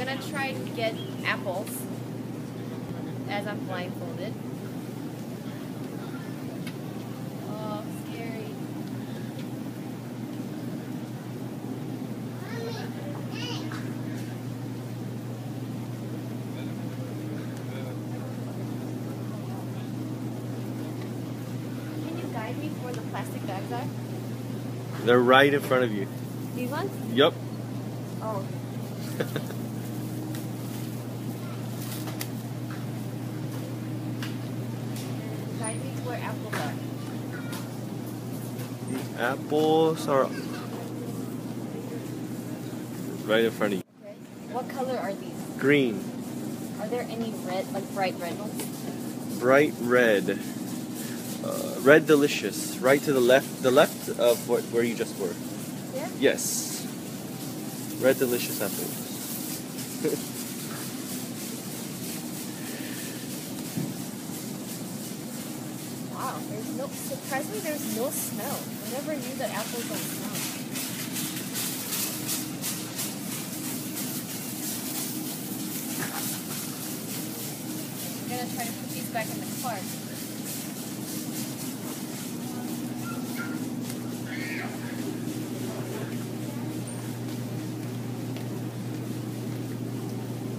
gonna try to get apples as I'm blindfolded. Oh, scary. Can you guide me where the plastic bags are? They're right in front of you. These ones? Yup. Oh. Guide me to where apples are. These apples are right in front of you. Okay. What color are these? Green. Are there any red, like bright red ones? Bright red. Red delicious. Right to the left. The left of where you just were. Yeah? Yes. Red delicious apples. Wow, surprisingly there's no smell. I never knew that apples don't smell. I'm gonna try to put these back in the cart.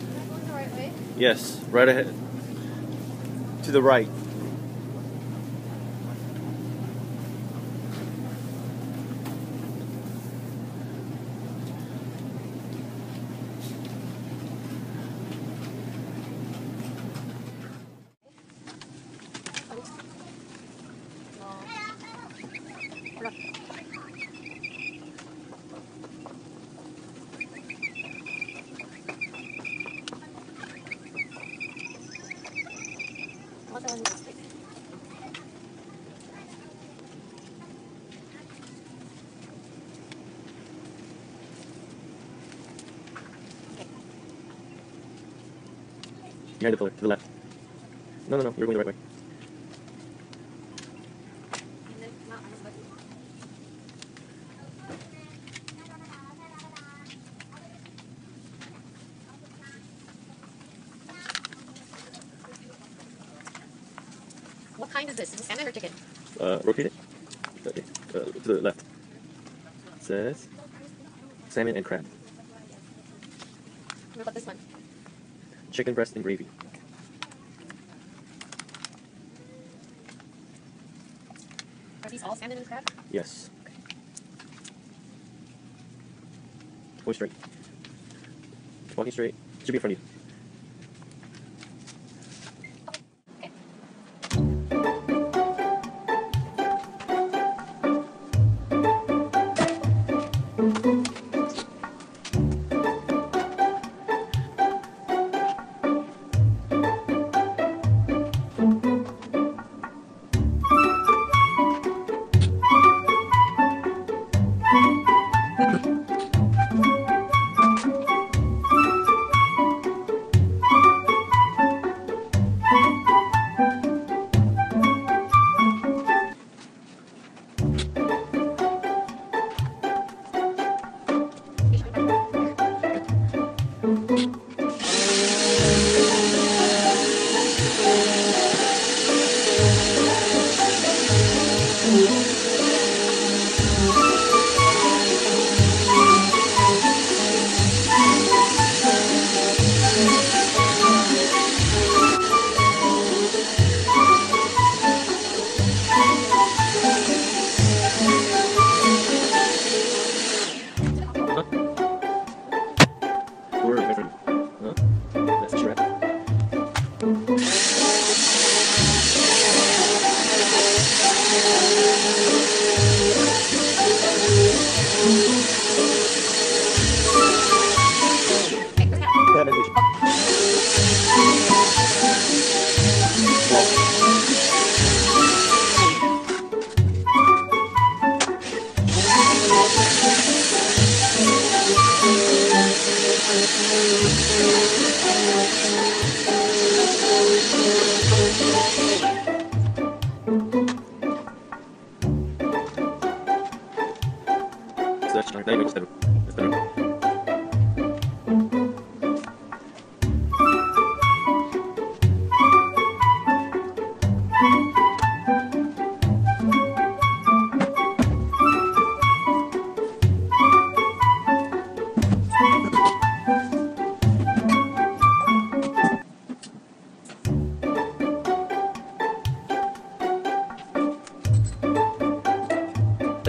Am I going the right way? Yes, right ahead. To the right. Behind the pillar, to the left. No, you're going the right way. What kind is this? Is it salmon or chicken? Rotate it. Okay. To the left. It says salmon and crab. What about this one? Chicken breast and gravy. Are these all salmon and crab? Yes. Going straight. Walking straight. Should be in front of you.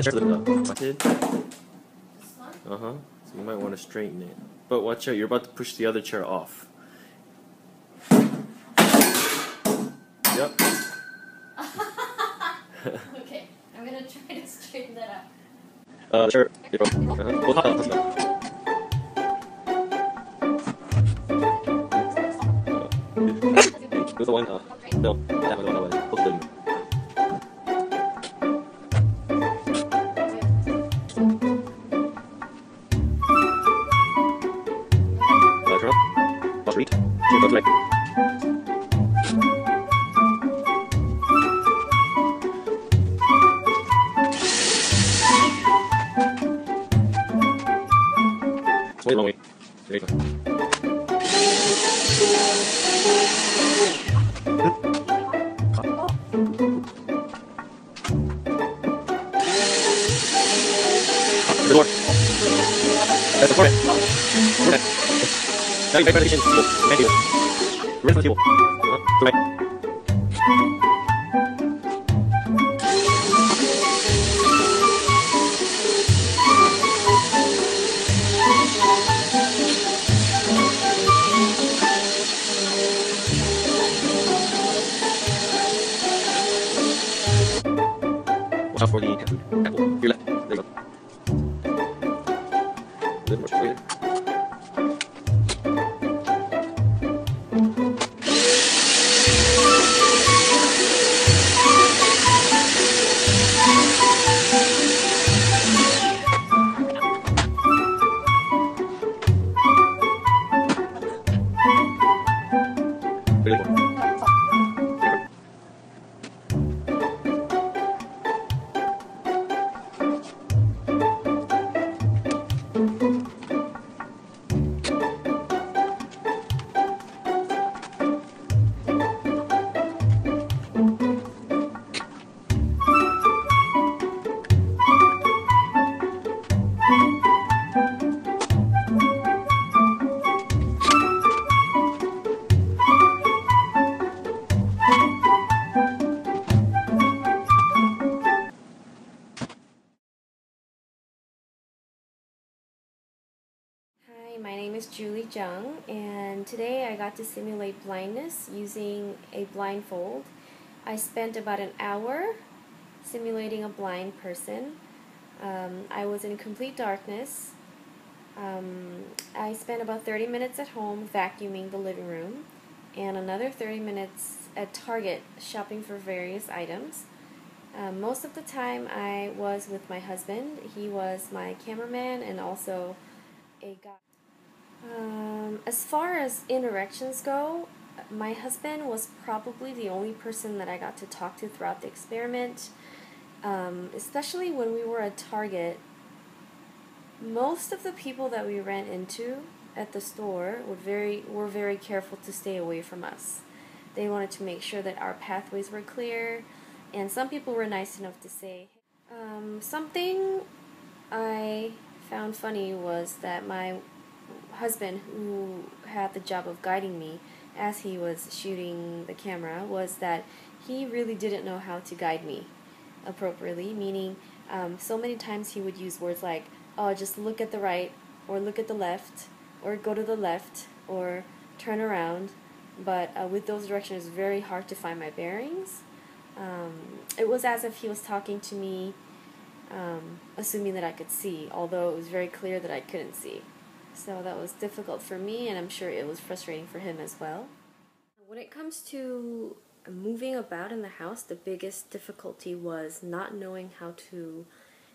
It's a little pointed. This one? Uh-huh. So you might want to straighten it. But watch out, you're about to push the other chair off. Yep. Okay, I'm gonna try to straighten that Sure. We'll talk about that. There's the one, no, that one. Both of them. Turn up. Watch read. Go to right. Wait, wrong way. There you go. The door. That's the format. Format. Now you back by the kitchen. Cool. Thank you. Rest on the table. To right. Watch out for the cat food. Apple. Your left. There you go. A little more straight. Really more. Hi, my name is Julie Jung, and today I got to simulate blindness using a blindfold. I spent about an hour simulating a blind person. I was in complete darkness. I spent about 30 minutes at home vacuuming the living room, and another 30 minutes at Target shopping for various items. Most of the time I was with my husband. He was my cameraman and also a guy. As far as interactions go, my husband was probably the only person that I got to talk to throughout the experiment. Especially when we were at Target, most of the people that we ran into at the store were very careful to stay away from us. They wanted to make sure that our pathways were clear, and some people were nice enough to say, something I found funny was that my husband, who had the job of guiding me as he was shooting the camera, was that he really didn't know how to guide me appropriately, meaning so many times he would use words like, oh, just look at the right, or look at the left, or go to the left, or turn around, but with those directions it was very hard to find my bearings. It was as if he was talking to me, assuming that I could see, although it was very clear that I couldn't see. So that was difficult for me, and I'm sure it was frustrating for him as well. When it comes to moving about in the house, the biggest difficulty was not knowing how to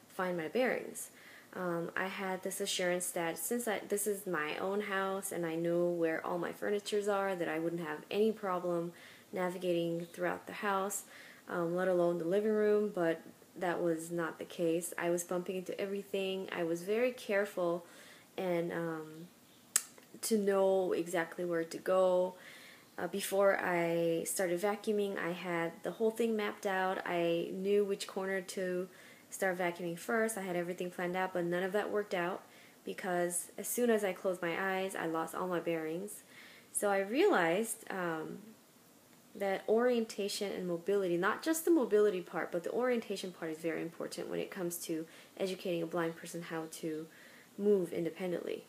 find my bearings. I had this assurance that since this is my own house and I know where all my furnitures are, that I wouldn't have any problem navigating throughout the house, let alone the living room, but that was not the case. I was bumping into everything. I was very careful and to know exactly where to go. Before I started vacuuming, I had the whole thing mapped out. I knew which corner to start vacuuming first. I had everything planned out, but none of that worked out because as soon as I closed my eyes, I lost all my bearings. So I realized that orientation and mobility, not just the mobility part, but the orientation part is very important when it comes to educating a blind person how to move independently.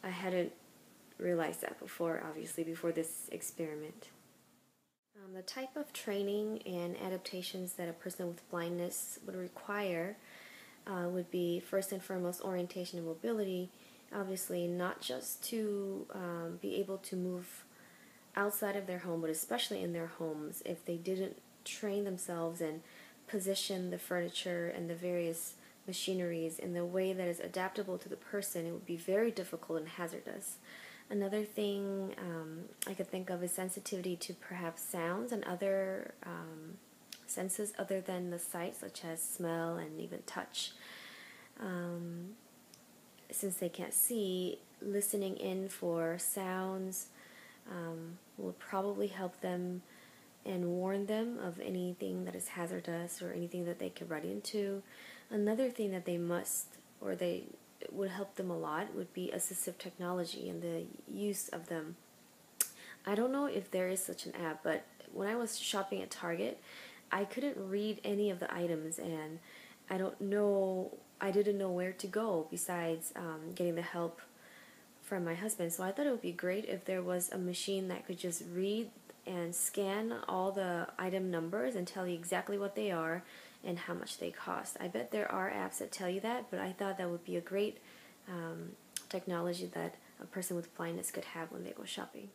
I hadn't realized that before, obviously, before this experiment. The type of training and adaptations that a person with blindness would require would be, first and foremost, orientation and mobility. Obviously, not just to be able to move outside of their home, but especially in their homes. If they didn't train themselves and position the furniture and the various machineries in the way that is adaptable to the person, it would be very difficult and hazardous. Another thing I could think of is sensitivity to perhaps sounds and other senses other than the sight, such as smell and even touch. Since they can't see, listening in for sounds will probably help them and warn them of anything that is hazardous or anything that they could run into. Another thing that they must, or they would help them a lot, would be assistive technology and the use of them. I don't know if there is such an app, but when I was shopping at Target, I couldn't read any of the items, and I didn't know where to go besides getting the help from my husband. So I thought it would be great if there was a machine that could just read and scan all the item numbers and tell you exactly what they are and how much they cost. I bet there are apps that tell you that, but I thought that would be a great technology that a person with blindness could have when they go shopping.